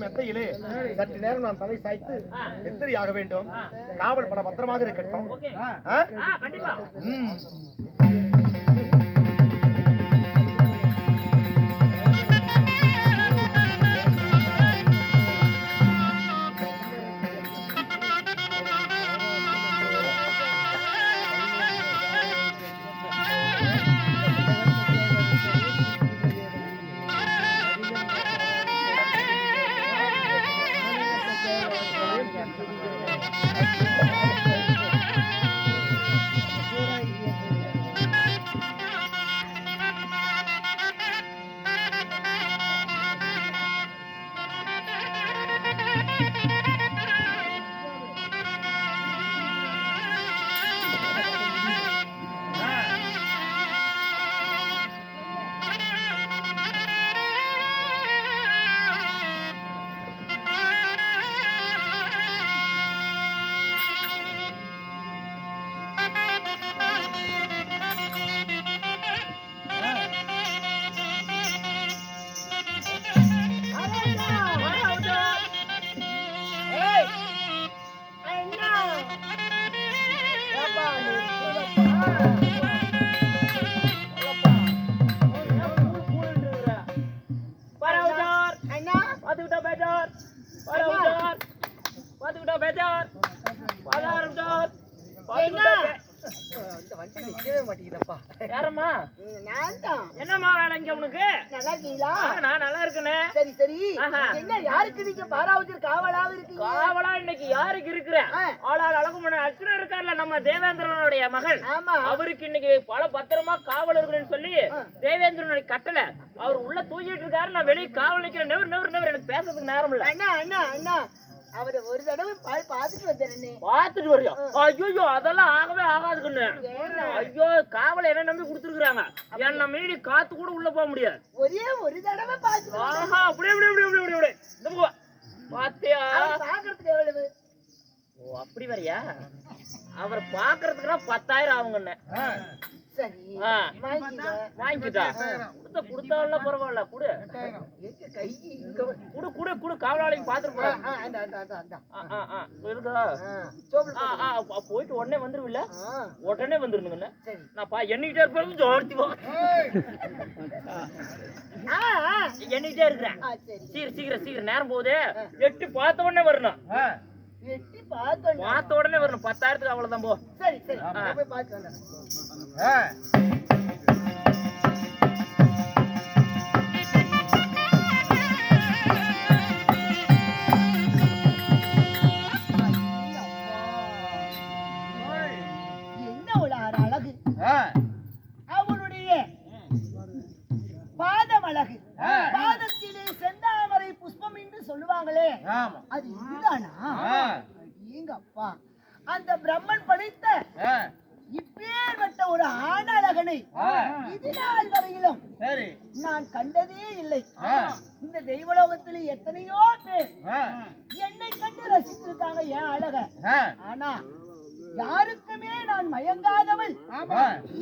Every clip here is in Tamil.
மெத்தையிலே சற்று நேரம் நான் தலை சாய்த்து எத்திரியாக வேண்டும். காவல் பட பத்திரமாக இருக்கட்டும். என்னமா வேலை இங்க உனக்கு? நல்லா இருக்கீங்களா? நான் நல்லா இருக்கேனே. சரி சரி. என்ன யாருக்கு நீங்க பாராவூர் காவலாக இருக்கீங்க? காவலா இன்னைக்கு யாருக்கு இருக்கிறேன்? ஆளால் அழகுமணி அர்ச்சனர் இருக்கார்ல, நம்ம தேவேந்திரனுடைய மகன். அவருக்கு இன்னைக்கு பல பத்திரமா காவல் இருக்குன்னு சொல்லி தேவேந்திரனுடைய கட்டளை அவர் உள்ள தூக்கிட்டு இருக்காரு. நான் வெளியே காவல் நிக்கிறேன். நெவர் எனக்கு பேசுறதுக்கு நேரம் இல்ல. அண்ணா அண்ணா அண்ணா அவரை ஒரு தடவை பாத்துட்டு வந்தேன். பாத்துட்டு வரியா? ஐயோ அதெல்லாம் ஆகவே ஆகாதுன்னு. ஐயோ காவலை என்ன நம்பி கொடுத்துருக்காங்க. என்ன மீறி காத்து கூட உள்ள போக முடியாது. ஒரே ஒரு தடவை பாத்து. ஆஹா அப்படியே பாத்தியா? பாக்குறதுக்கு எவ்வளவு? ஓ அப்படி வரியா? அவரை பாக்குறதுக்குன்னா 10,000 ஆகுங்கண்ணே. வாங்கிக்கிட்டா குடுத்தாலும் பரவாயில்ல. குடு காவலாளையும் பாத்துட்டு போயிட்டு உடனே வந்துருவில்ல? உடனே வந்துருந்துங்கண்ணே. நான் எண்ணிக்கிட்டே இருப்பேன். எண்ணிக்கிட்டே இருக்கிறேன். சீக்கிரம் நேரம் போகுது. 8 பார்த்த உடனே வரணும். பார்த்த உடனே வரணும். 10,000 அவ்வளவுதான். போ. சரி என்ன ஒரு அழகு! அவனுடைய பாதம் அழகு. பாதத்திலே செந்தாமரை புஷ்பம் என்று சொல்லுவாங்களே, அது இதுதானா? எங்கப்பா அந்த பிரம்மன் படைத்த இப்பேற்பட்ட ஒரு ஆணழகனை இது நாள் வரையிலும் நான் கண்டதே இல்லை. இந்த தெய்வலோகத்திலே எத்தனையோ பேர் என்னை கண்டு ரசித்திருக்காங்க என் அழக. ஆனா யாருக்குமே நான் மயங்காதவள்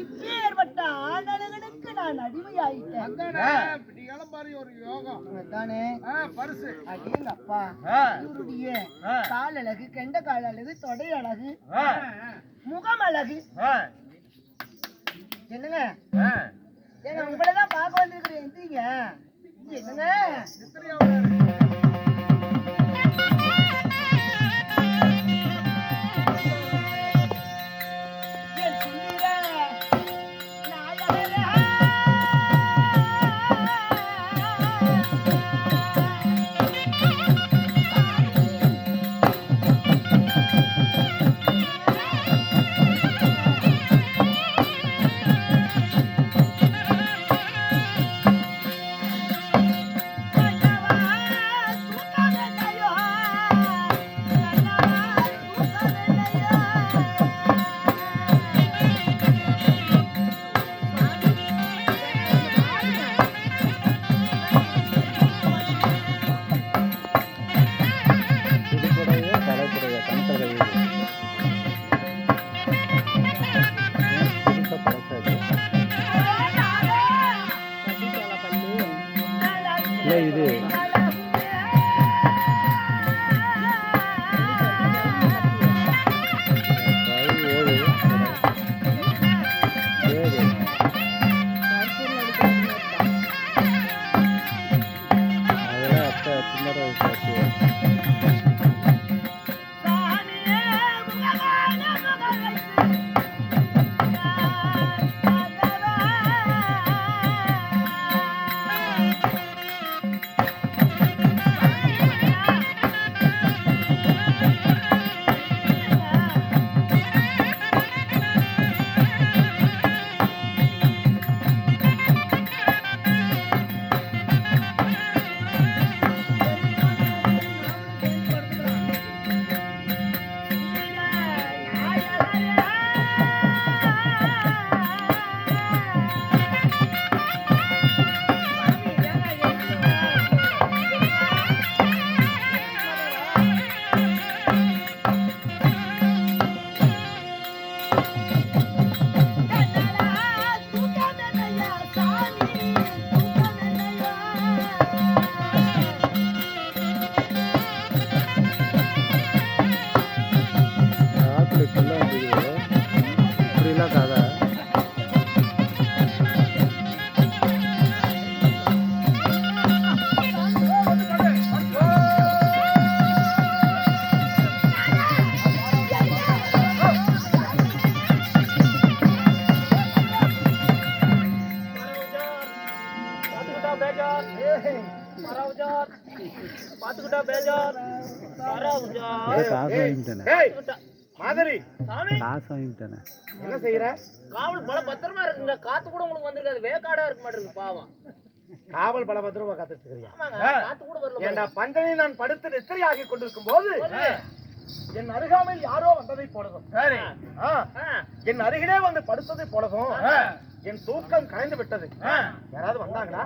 இப்பேற்பட்ட ஆணழகனுக்கு நான் அடிமையாயிட்டேன். அப்பா இவருடைய கால் அழகு, கெண்ட கால் அழகு, தொடை அழகு, முகம் அழகு. என்னங்க உங்களதான் பார்க்க வந்திருக்கிறேன். என்னங்க இது என்ன செய்யற? காவல் பல பத்திரமா இருக்குங்க. காத்து கூட உங்களுக்கு வந்திருக்காது. வேக்காடா இருக்க மாட்டேங்குது பாவம். காவல் பல பத்திரமா காத்துட்டு இருக்கறியா? காத்து கூட வரல. ஏண்டா பஞ்சனை நான் படுத்து நித்திரை ஆகி கொண்டிருக்கும் போது என் அருகாமையில் யாரோ வந்ததை போலதும் என் அருகிலே வந்து படுத்ததை போலதும் என் தூக்கம் கலைந்து விட்டது. யாராவது வந்தாங்களா?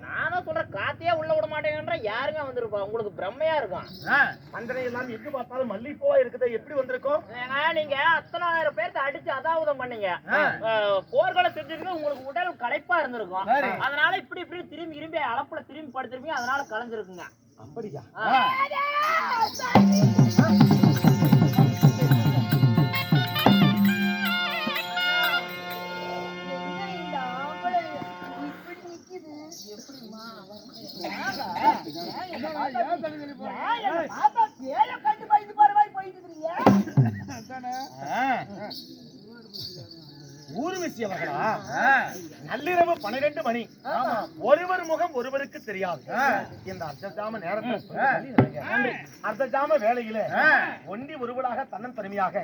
நானும் சொல்ற காத்தையே உள்ள விட மாட்டேங்கன்ற யாருங்க வந்திருப்பா? உங்களுக்கு பிரம்மையா இருக்கும். பஞ்சனை எல்லாம் எங்கு பார்த்தாலும் மல்லிப்பூவா இருக்குது. எப்படி வந்திருக்கும்? நீங்க அத்தனை ஆயிரம் பேருக்கு அடிச்சு அதாவதம் பண்ணீங்க. போர்களை செஞ்சிருக்க உங்களுக்கு உடல் களைப்பா இருந்திருக்கும். அதனால இப்படி இப்படி திரும்பி திரும்பி அளப்புல திரும்பி படுத்திருப்பீங்க. அதனால கலைஞ்சிருக்குங்க. அப்படியா? ஊர்வசி அவர்களா? நள்ளிரவு 12 மணி. ஒருவர் முகம் ஒருவருக்கு தெரியாது. இந்த அர்த்தஜாம நேரத்தில் அர்த்தஜாம வேலையில ஒண்டி ஒருவராக தன்னன் தனிமையாக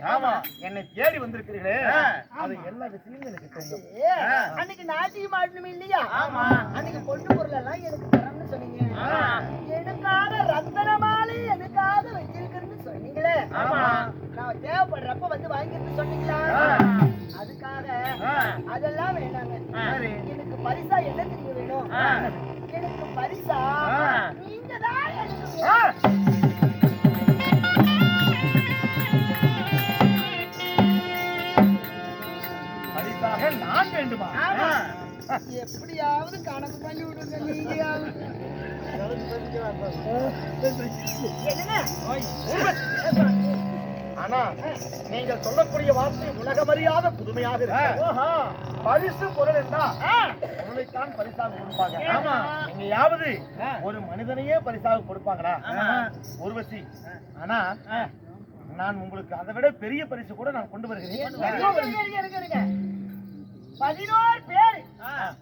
என்னை தேடி வந்திருக்கிறீர்களே, அது என்ன விஷயம் எனக்கு தெரியும். அன்னைக்கு நாட்டியம் ஆடணும் இல்லையா? அன்னைக்கு பொண்ணு பொருள் எல்லாம் எனக்கு தரணும்னு சொன்னீங்க. எனக்காக ரத்தனமாலே எனக்காக வச்சிருக்கிறேன்னு சொன்னீங்களே. நான் தேவைப்படுறப்ப வந்து வாங்கிட்டு சொன்னீங்களா? அதுக்காக அதெல்லாம் வேண்டாங்க. எனக்கு பரிசா என்ன தெரிய வேணும்? எனக்கு பரிசா நீங்க தான் எனக்கு பரிசாக நான் வேண்டுமா? எப்படியாவது கணக்கு பண்ணி விடுங்க. நீங்க ஆனா நீங்கள் சொல்லக்கூடிய வார்த்தை உலகமறியாத புதுமையாக இருக்கு. பரிசு பொருள் என்றா பொருளைத்தான் பரிசாக கொடுப்பாங்க. எங்கேயாவது ஒரு மனிதனையே பரிசாக கொடுப்பாங்களா? ஊர்வசி, ஆனா நான் உங்களுக்கு அதை விட பெரிய பரிசு கூட நான் கொண்டு வருகிறேன். 11 பேர்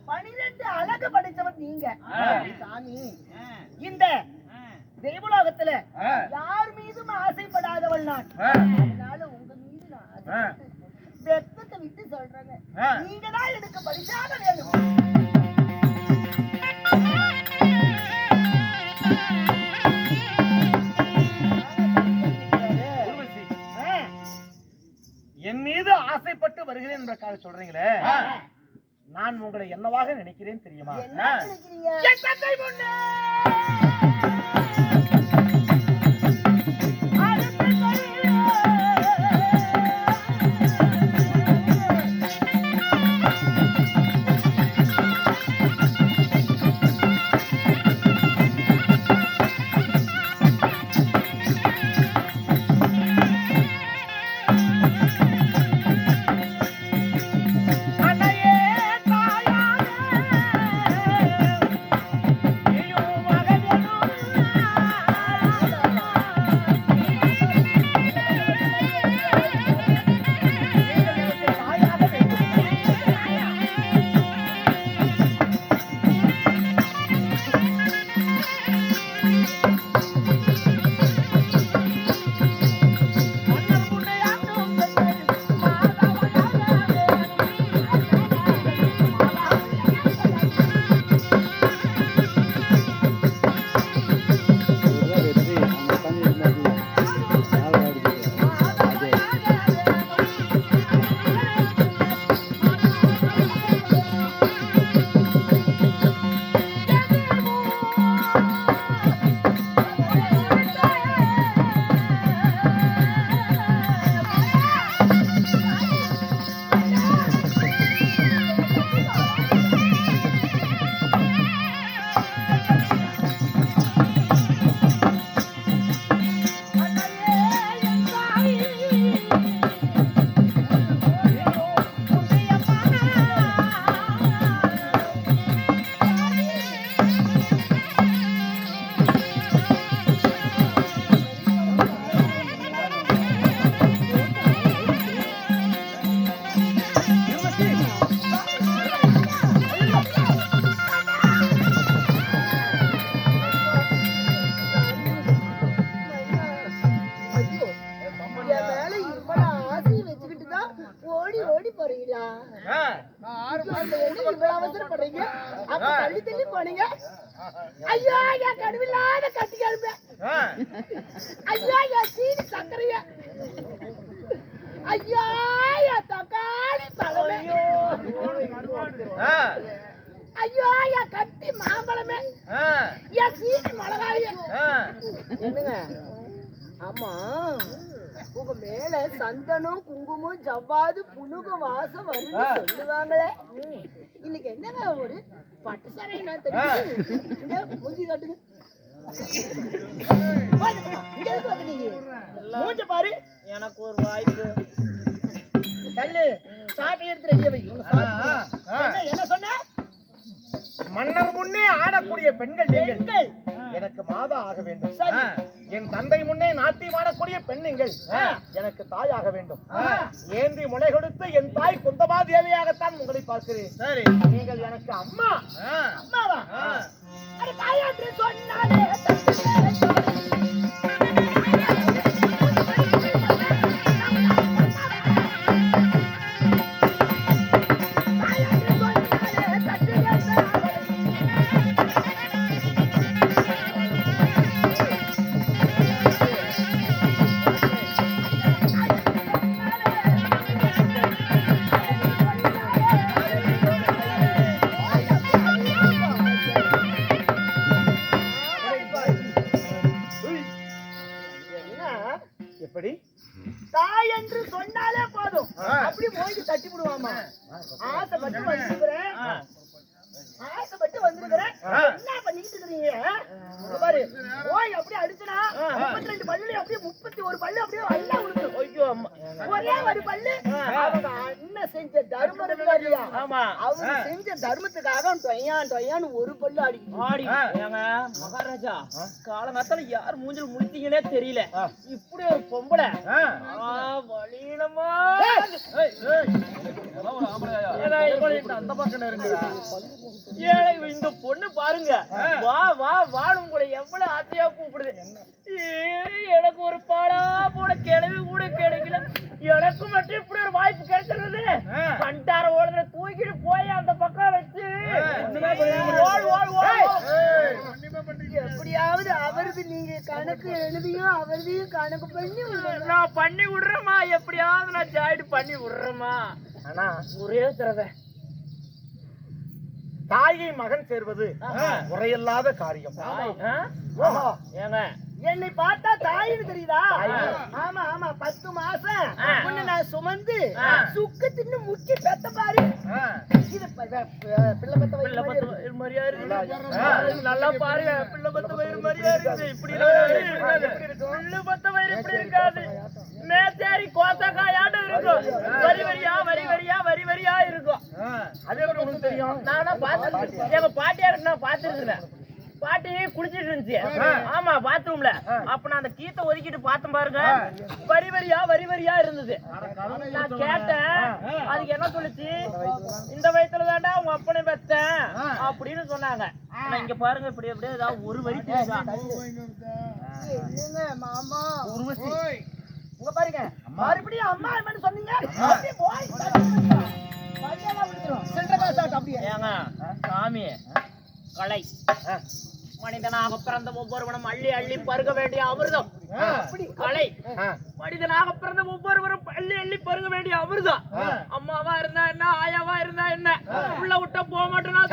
12 அழகு படைத்தவர் நீங்க. சாமி, இந்த தேவலோகத்துல யார் மீதும் ஆசைப்படாதவள் நான். அதனால உங்க மீது நான் வெத்தத்தை விட்டு சொல்றேங்க. நீங்க தான் எனக்கு பரிசாக வேணும். என் மீது ஆசைப்பட்டு வருகிறேன் என்பதற்காக சொல்றீங்களே, நான் உங்களை என்னவாக நினைக்கிறேன் தெரியுமா? என்ன நினைக்கிறீங்க? அவசரப்படுறீங்க அப்ப தள்ளி தள்ளி போனீங்க ஐயோ என் கடுவில்லாத கட்டி கழுப்ப ஐயோ என் சீனி சக்கரைய ஐயோ என் தக்காளி பழமே ஐயோ என் கட்டி மாம்பழமே என் சீனி மிளகாய என்னங்க ஆமா உங்க மேல சந்தனம் குங்குமம் ஜவ்வாது புனுகு வாசம் வரும்னு சொல்லுவாங்களே இன்னைக்கு என்னங்க ஒரு பட்டு சாரை நான் தெரியும் மூஞ்சி காட்டுங்க இங்க எதுக்கு வந்து நீங்க மூஞ்ச பாரு எனக்கு ஒரு வாய்ப்பு கல்லு சாட்டை எடுத்து ரெடியா வை என்ன சொன்ன மன்னர் முன்னே ஆடக்கூடிய பெண்கள் நீங்கள் எனக்கு மாதா ஆக வேண்டும். என் தந்தை முன்னே நாட்டியம் ஆடக்கூடிய பெண்ணுங்கள் எனக்கு தாயாக வேண்டும். ஏந்தி முளை கொடுத்து என் தாய் குந்தமா தேவியாகத்தான் உங்களை பார்க்கிறேன். சரி, நீங்கள் எனக்கு அம்மா. அம்மாவா? அட தாயாற்று சொன்னாலே எப்படி தாய் என்று சொன்னாலே போதும் அப்படி மோதி தட்டி விடுவாமா ஆசைப்பட்டு வந்திருக்கிறேன் என்ன பண்ணிட்டு இருக்கீங்க பாரு ஓய் அப்படியே அடிச்சனா 32 பல்லுல அப்படியே 31 பல்லு அப்படியே நல்லா விழுந்து ஐயோ ஒரே ஒரு பல்லு அவங்க அண்ணன் செஞ்ச தர்மம் இருக்காரியா ஆமா அவங்க செஞ்ச தர்மத்துக்காக டொய்யான்னு ஒரு பல்லு ஆடி ஏங்க மகாராஜா காலங்காத்தால யார் மூஞ்சில முழித்தீங்கன்னே தெரியல இப்படி ஒரு பொம்பளை வலினமா அந்த பக்கம் இருக்குடா. ஏழை இந்த பொண்ணு பாருங்க வா வா வாழும் கூட எவ்வளவு ஆசையா கூப்பிடுது. எனக்கு ஒரு பாடா போட கிளவி கூட கிடைக்கல. எனக்கு மட்டும் இப்படி ஒரு வாய்ப்பு கிடைச்சிருந்தது பண்டார ஓடுற தூக்கிட்டு போய் அந்த பக்கம் வச்சு எப்படியாவது அவருக்கு நீங்க கணக்கு எழுதியும் அவரையும் கணக்கு பண்ணி நான் பண்ணி விடுறேம்மா. எப்படியாவது நான் ஜாயிட் பண்ணி விடுறேம்மா. ஆனா ஒரே தடவை தாயை மகன் சேர்வது முறையில்லாத காரியம். ஏங்க என்னை பார்த்தா தாயின்னு தெரியுதா? ஆமா ஆமா 10 மாசம் உன்னை நான் சுமந்து சுக்கு தின்னு முக்கி பெத்த பாரு. இது பிள்ளை பெத்த வயிறு மாதிரியா இருக்கு. நல்லா பாருங்க, பிள்ளை பத்த வயிறு மாதிரியா இருக்குது. இப்படி பிள்ளை பத்த வயிறு இப்படி இருக்காது. மேத்தேரி கோத்தக்காயாட்டு இருக்கும். வரி வரியா வரி வரியா வரி வரியா இருக்கும். அது எப்படி உனக்கு தெரியும்? நானா பாத்து எங்க பாட்டியாருக்கு நான் பாத்துருக்கேன். பாட்டி குளிச்சிட்டு இருந்துச்சு. ஆமா பாத்ரூம்ல. அப்ப நான் அந்த கீத்தை ஒதுக்கிட்டு பார்த்தேன் பாருங்க. வரி வரியா வரி வரியா இருந்தது. நான் கேட்டேன், அதுக்கு என்ன சொல்லுச்சு, இந்த வயசுல தாண்டா உங்க அப்பனை பெத்தேன் அப்படின்னு சொன்னாங்க. இங்க பாருங்க இப்படி அப்படியே ஏதாவது ஒரு வரி என்னங்க மாமா உங்க பாருங்க மறுபடியும் அம்மா அம்மான்னு சொன்னீங்க. ஏங்க சாமி கலை மனிதனாக பிறந்த ஒவ்வொருவனும் அள்ளி அள்ளி பருக வேண்டிய அமிர்தம். கலை மனிதனாக பிறந்த ஒவ்வொருவரும் அள்ளி அள்ளி பருக வேண்டிய அமிர்தம். அம்மாவா இருந்தா என்ன, ஆயாவா இருந்தா என்ன, உள்ள விட்ட போக மாட்டேன்னா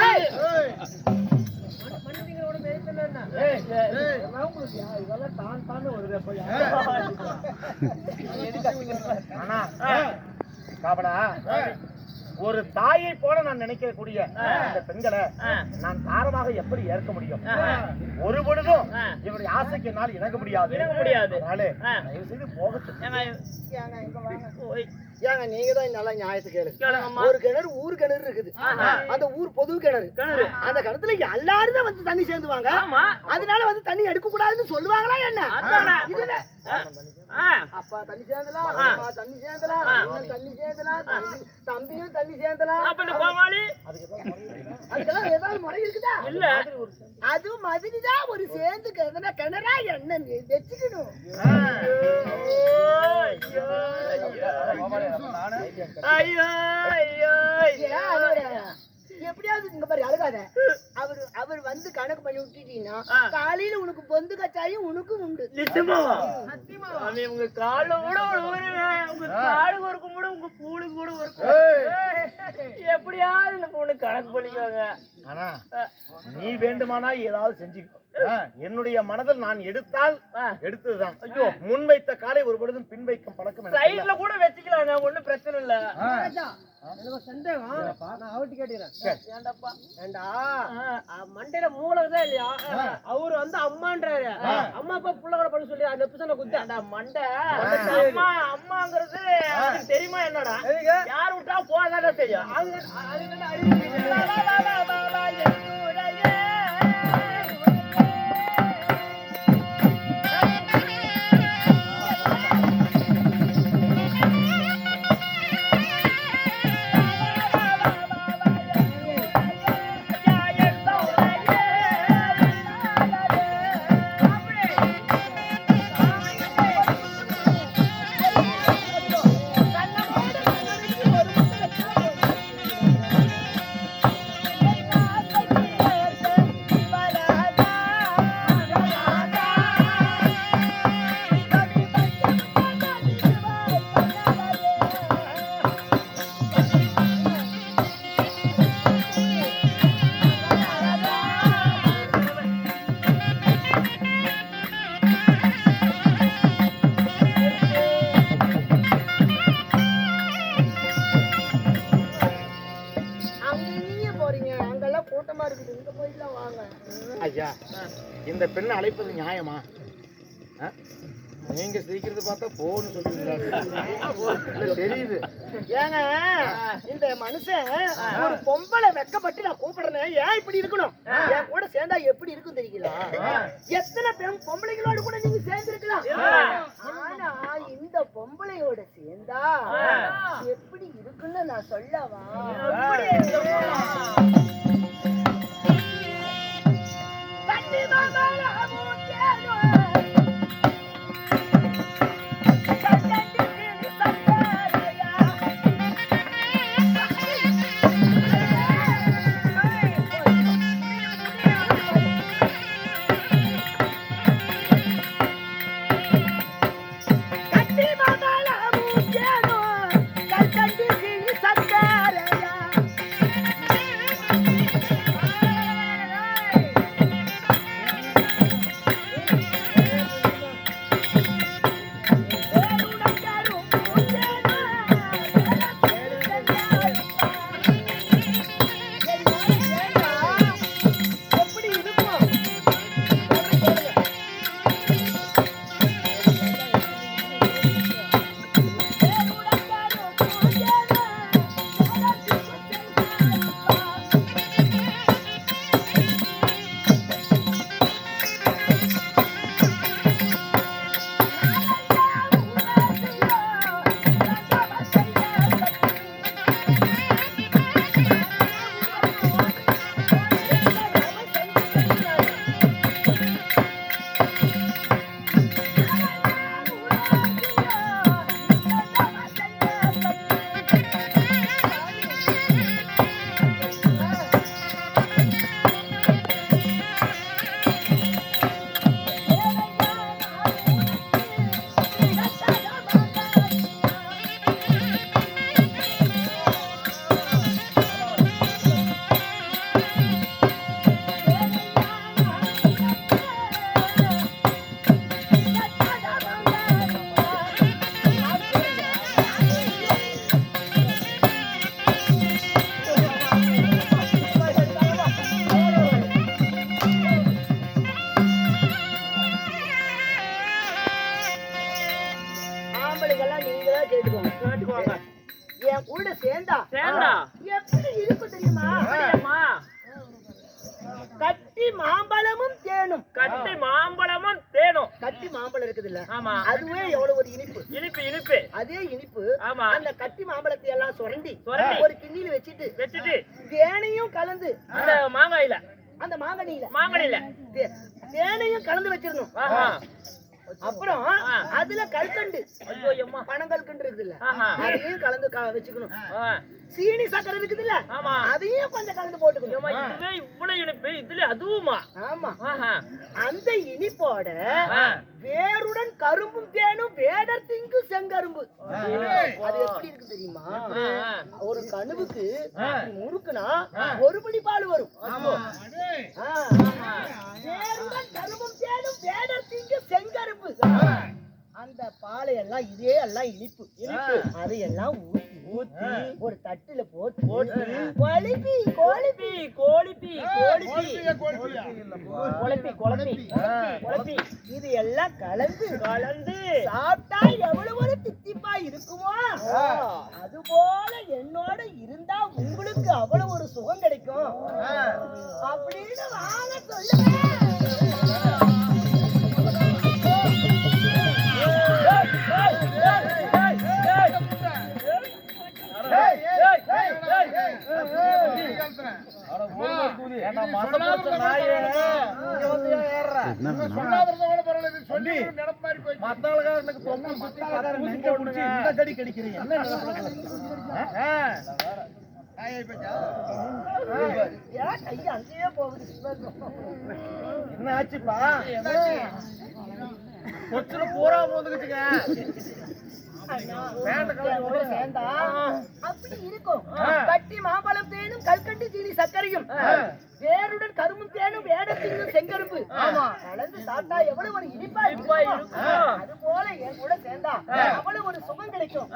ஒரு தாயை போல நான் நினைக்கக்கூடிய இந்த பெண்களை நான் தாரமாக எப்படி ஏற்க முடியும்? ஒரு பொழுதும் இவருடைய ஆசைக்கு என்னால் இணங்க முடியாது. ஏங்க நீங்க தான் நல்லா நியாயத்தை கேளு. ஒரு கிணறு ஊர் கிணறு இருக்குது. அந்த ஊர் பொது கிணறு. அந்த கிணத்துல எல்லாரும் தான் வந்து தண்ணி சேர்ந்துவாங்க. அதனால வந்து தண்ணி எடுக்க கூடாதுன்னு சொல்லுவாங்களா என்ன? அப்பா தண்ணி சேர்ந்தலாம், அம்மா தண்ணி சேர்ந்தலாம், அண்ணன் தண்ணி சேர்ந்தலாம், தம்பியும் தண்ணி சேர்ந்தலாம். அதுக்கெல்லாம் ஏதாவது முறை இருக்குதா? இல்ல. அது மாதிரிதான் ஒரு சேர்ந்து கிணறா என்ன வச்சுக்கணும். எப்படியா எப்படியாவது இங்க பாரு அழுகாத. அவர் வந்து கணக்கு பண்ணி விட்டுட்டீங்கன்னா காலையில உனக்கு பொந்து கச்சாயும் உனக்கும் உண்டு. உங்க கால கூட உங்க காலுக்கு ஒரு கூட உங்க பூளுக்கு கூட ஒரு எப்படியாவது இந்த பொண்ணு கணக்கு பண்ணிக்குவாங்க. ஆனா நீ வேண்டுமானா ஏதாவது செஞ்சுக்கோ. என்னுடைய மனதில் நான் எடுத்தால் எடுத்ததுதான். ஐயோ, முன் வைத்த காலை ஒரு பொழுதும் பின் வைக்கும் பழக்கம் சைடுல கூட வச்சுக்கலாங்க, ஒண்ணும் பிரச்சனை இல்ல. எனக்கு சந்தேகம், நான் அவர்கிட்ட கேட்டுக்கிறேன். ஏண்டாப்பா ஏண்டா மண்டையில மூளைதான் இல்லையா? அவரு வந்து அம்மான்றாரு. அம்மா அப்பா புள்ள கூட பண்ண சொல்லி அந்த எபிசோட குத்தாண்டா மண்டை. அம்மா அம்மாங்கிறது அதுக்கு தெரியுமா என்னடா? யார் விட்டா போதாதான் தெரியும். ஐயா, இந்த பெண்ணை அழைப்பது நியாயமா? நீங்க சிரிக்கிறது பார்த்தா போன்னு சொல்றீங்களா? தெரியுது. ஏங்க இந்த மனுஷன் ஒரு பொம்பளை வெக்கப்பட்டு நான் கூப்பிடுறேன், ஏன் இப்படி இருக்கணும்? என் கூட சேர்ந்தா எப்படி இருக்கும் தெரியுங்களா? எத்தனை பொம்பளைகளோட கூட நீங்க சேர்ந்திருக்கலாம். ஆனா இந்த பொம்பளையோட சேர்ந்தா எப்படி இருக்குன்னு நான் சொல்லவா? என் கூட சேர்ந்தா எப்படி இருக்கும் தெரியுமா? கட்டி மாம்பழமும் தேனும். கட்டி மாம்பழமும் தேனும். கட்டி மாம்பழம் இருக்குது இல்ல? ஆமா. அதுவே எவ்வளவு ஒரு இனிப்பு. இனிப்பு அதே இனிப்பு. ஆமா. அந்த கட்டி மாம்பழத்தை எல்லாம் சுரண்டி ஒரு கிண்ணில வச்சுட்டு தேனையும் கலந்து அந்த மாங்காயில அந்த மாங்கனியில தேனையும் கலந்து வச்சிடணும். அப்புறம் அதுல கல்கண்டு ஐயோ அம்மா பனங்கல்கண்டு இருக்குல்ல ஆஹா. அதையும் கலந்து வச்சுக்கணும். ஆ. சீனி சக்கரை இருக்குதுல்ல ஆமா அதையும் கொஞ்சம் கலந்து போட்டுக்கணும். ஏம்மா, இதுவே இவ்வளவு இனிப்பு இதுல அதுவுமா ஆமா. ஆஹா. அந்த இனிப்போட ஆ. வேருடன் கரும்பும் தேனும் வேடர் திங்கு செங்கரும்பு அது எப்படி இருக்கு தெரியுமா? ஆ. ஒரு கணுவுக்கு முறுக்குனா ஒரு படி பால் வரும். வேருடன் கரும்பும் தேனும் வேடர் திங்கு செங்கரும்பு அந்த பாலை எல்லாம் இதே எல்லாம் இனிப்பு அதையெல்லாம் ஊத்தி ஒரு தட்டுல போட்டு கொழுப்பி கொழுப்பி கோழிப்பி குழப்பி இது எல்லாம் கலந்து சாப்பிட்டா எவ்வளவு ஒரு தித்திப்பா இருக்குமோ அது போல என்னோட இருந்தா உங்களுக்கு அவ்வளவு ஒரு சுகம் கிடைக்கும் அப்படின்னு வாங்க சொல்லுங்க. அங்கேயே போகுது. என்ன ஆச்சுப்பா? கொச்சுல பூரா போந்துக்குச்சுங்க. சேர்ந்தா அப்படி இருக்கும். கட்டி மாம்பழம் தேனும் கல்கண்டு சீனி சர்க்கரையும் வேருடன் கரும்பும் தேனும் வேடத்தின் செங்கரும்பு கலந்து சாப்பிட்டா எவ்வளவு ஒரு இனிப்பா இருக்கும். அது போல என் கூட சேர்ந்தா அவ்வளவு ஒரு சுகம் கிடைக்கும்.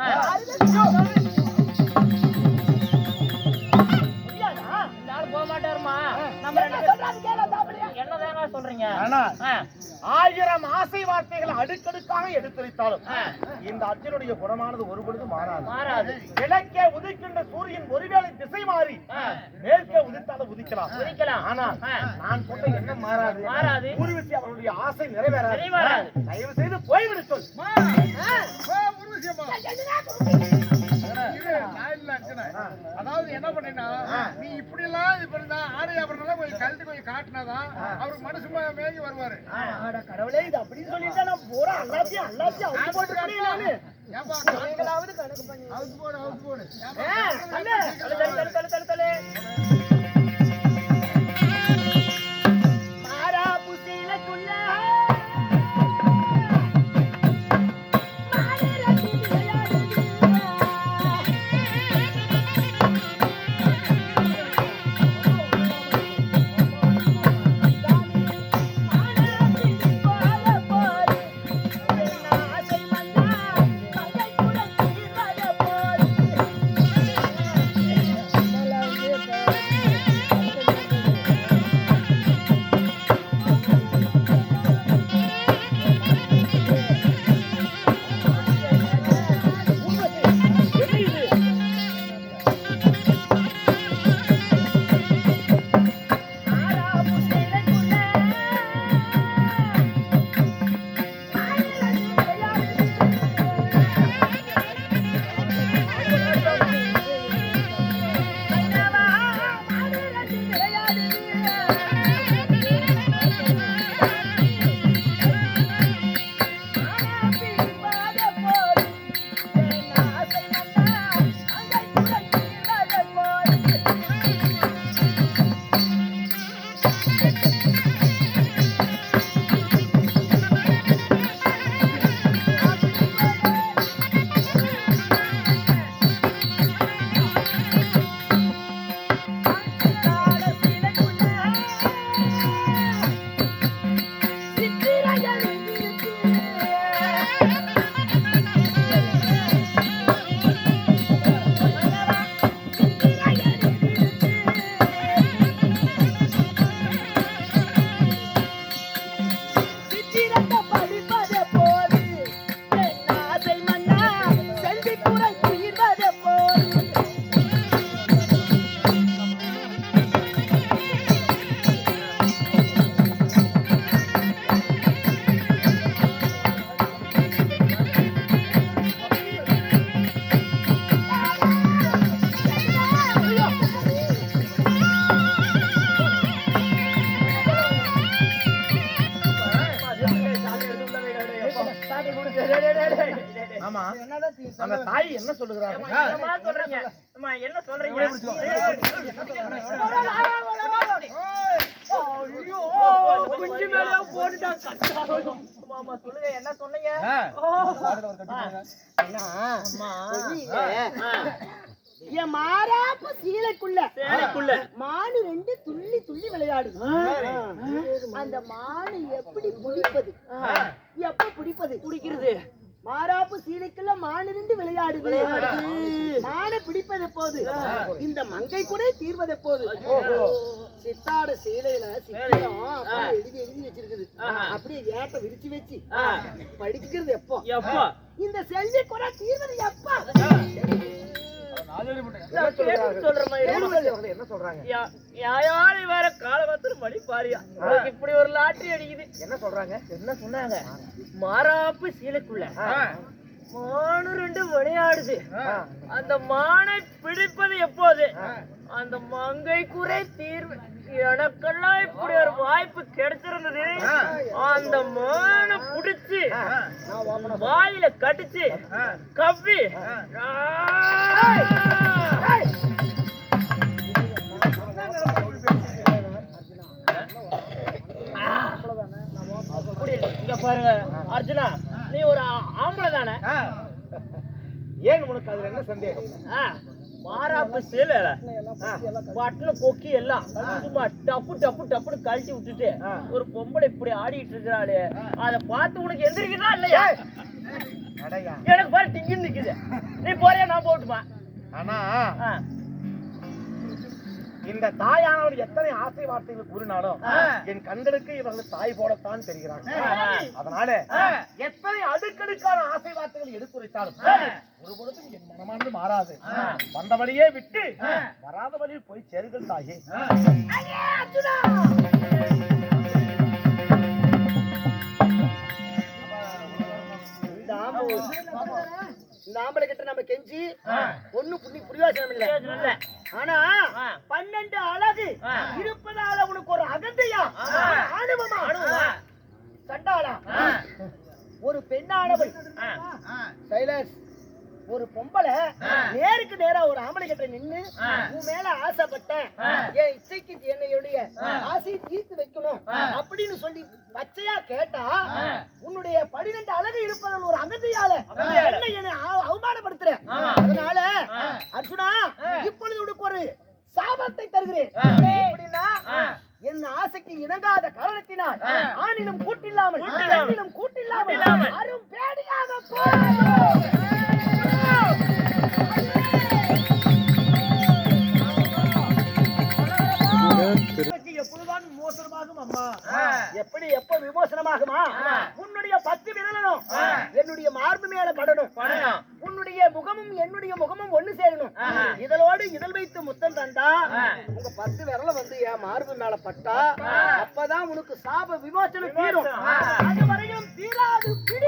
போக மாட்டாருமா என்னதாங்க சொல்றீங்க? ஆயிரம் ஆசை வார்த்தைகளை அடுக்கடுக்காக எடுத்துரைத்தாலும் இந்த அர்ஜுனுடைய குணமானது ஒரு பொழுது மாறாது. கிழக்கே உதிக்கின்ற சூரியன் ஒருவேளை திசை மாறி மேற்கே உதித்தாலும் உதிக்கலாம். ஆனால் நான் சொன்ன எண்ணம் மாறாது. ஊர்வசி அவருடைய ஆசை நிறைவேறாது. தயவு செய்து போய்விடு சொல். அதாவது என்ன பண்ணா நீ இப்படி எல்லாம் இப்ப இருந்தா ஆடை அப்புறம் கொஞ்சம் கழட்டி கொஞ்சம் காட்டினாதான் அவருக்கு மனசு மேங்கி வருவாரு. கடவுளே இது அப்படின்னு சொல்லிட்டா நான் பூரா எல்லாத்தையும் அவுத்து போட்டுருக்கேன் நானு. நீங்களாவது கணக்கு பண்ணி அவுத்து போடு மாறா புசிலக்குள்ள ஆசை ஆமா என்னதான் அந்த தாய் என்ன சொல்லுகிறாங்க? என்னம்மா சொல்றீங்க? அம்மா, என்ன சொல்றீங்க? குஞ்சு மேல போட்டுட்டான் கஷ்டம். அம்மா, சொல்லுங்க, என்ன சொன்னீங்க? என் மாறாப்பு சீலைக்குள்ள சேலைக்குள்ள மானு ரெண்டு துள்ளி துள்ளி விளையாடுது. அந்த மானு எப்படி பிடிப்பது? எப்ப பிடிப்பது? குடிக்கிறது. மாறாப்பு சீலைக்குள்ள மானு ரெண்டு விளையாடுது. மானை பிடிப்பது எப்போது? இந்த மங்கை கூட தீர்வது எப்போது? சித்தாட சீலையில சித்திரம் எழுதி எழுதி வச்சிருக்குது. அப்படியே ஏட்ட விரிச்சு வச்சு படிக்கிறது எப்போ? எப்போ? இந்த செல்வி கூட தீர்வது எப்போ? சொல்ற மாதிரி என்ன சொல்றாங்க? யாயாரி வேற காலவத்திர மணி பாரியா இப்படி ஒரு லாட்டரி அடிக்குது. என்ன சொல்றாங்க? என்ன சொன்னாங்க? மாறாப்பு சீலைக்குள்ள மானு ரெண்டு விளையாடுது. அந்த மானை பிடிப்பது எப்போது? அந்த மங்கை குறை தீர்வு. எனக்கெல்லாம் இப்படி ஒரு வாய்ப்பு கிடைச்சிருந்தது. அந்த மானை புடிச்சு வாயில கடிச்சு கவ்வி இங்க பாருங்க அர்ஜுனா, நீ ஒரு ஆம்பளை தானே? ஏன் உனக்கு அதுல என்ன சந்தேகம்? மாறாப்பு சீல பட்டுல கொக்கி எல்லாம் சும்மா டப்பு டப்பு டப்புன்னு கழட்டி விட்டுட்டு ஒரு பொம்பளை இப்படி ஆடிட்டு இருக்கிறாளே, அத பார்த்து உனக்கு எந்திரிக்குதா இல்லையா? எனக்கு பாரு டிங்கின்னு நிக்குது. நீ போறியா நான் போட்டுமா? ஆனா இந்த தாயானவர் எத்தனை ஆசை வார்த்தைகள் கூறினாலும் என் கண்களுக்கு இவர்கள் தாய் போலத்தான் தெரிகிறாங்க. அதனால எத்தனை அடுக்கடுக்கான ஆசை வார்த்தைகள் எடுத்துரைத்தாலும் ஒரு பொழுதும் என் மனமானது மாறாது. வந்த வழியே விட்டு வராத வழியில் போய் சேருங்கள் தாயே. இந்த ஆம்பளை கிட்ட நம்ம கெஞ்சி ஒண்ணும் புரியாசனம் இல்ல. ஆனா 12 அழகு இருப்பதால உனக்கு ஒரு அகந்தையா ஆணவமா சண்டாளா ஒரு பெண்ணானவள் சைலன்ஸ் ஒரு பொம்பளை நேருக்கு நேரா ஒரு ஆம்பளை கிட்ட நின்னு உன் மேல ஆசைப்பட்டேன், என் இச்சைக்கு என்னையுடைய ஆசையை தீர்த்து வைக்கணும் அப்படின்னு சொல்லி பச்சையா கேட்டா உன்னுடைய 12 அழகு இருப்பதில் ஒரு அகந்தையால என்னை அவமானப்படுத்துற. அதனால அர்ஜுனா இப்பொழுது உனக்கு ஒரு சாபத்தை தருகிறேன். எப்படின்னா என் ஆசைக்கு இணங்காத காரணத்தினால் ஆணிலும் கூட்டில்லாமல் பெண்ணிலும் கூட்டில்லாமல் அரும் பேடியாக போ. எப்பொழுதுதான் விமோசனமாகும் அம்மா? எப்படி எப்ப விமோசனமாகுமா? உன்னுடைய 10 விரலும் என்னுடைய மார்பு மேல படணும். உன்னுடைய முகமும் என்னுடைய முகமும் ஒண்ணு சேரணும். இதழோடு இதழ் வைத்து முத்தம் தந்தா உங்க 10 விரல வந்து என் மார்பு மேல பட்டா அப்பதான் உனக்கு சாப விமோசனம் தீரும். அது வரையும் தீராது பிடி.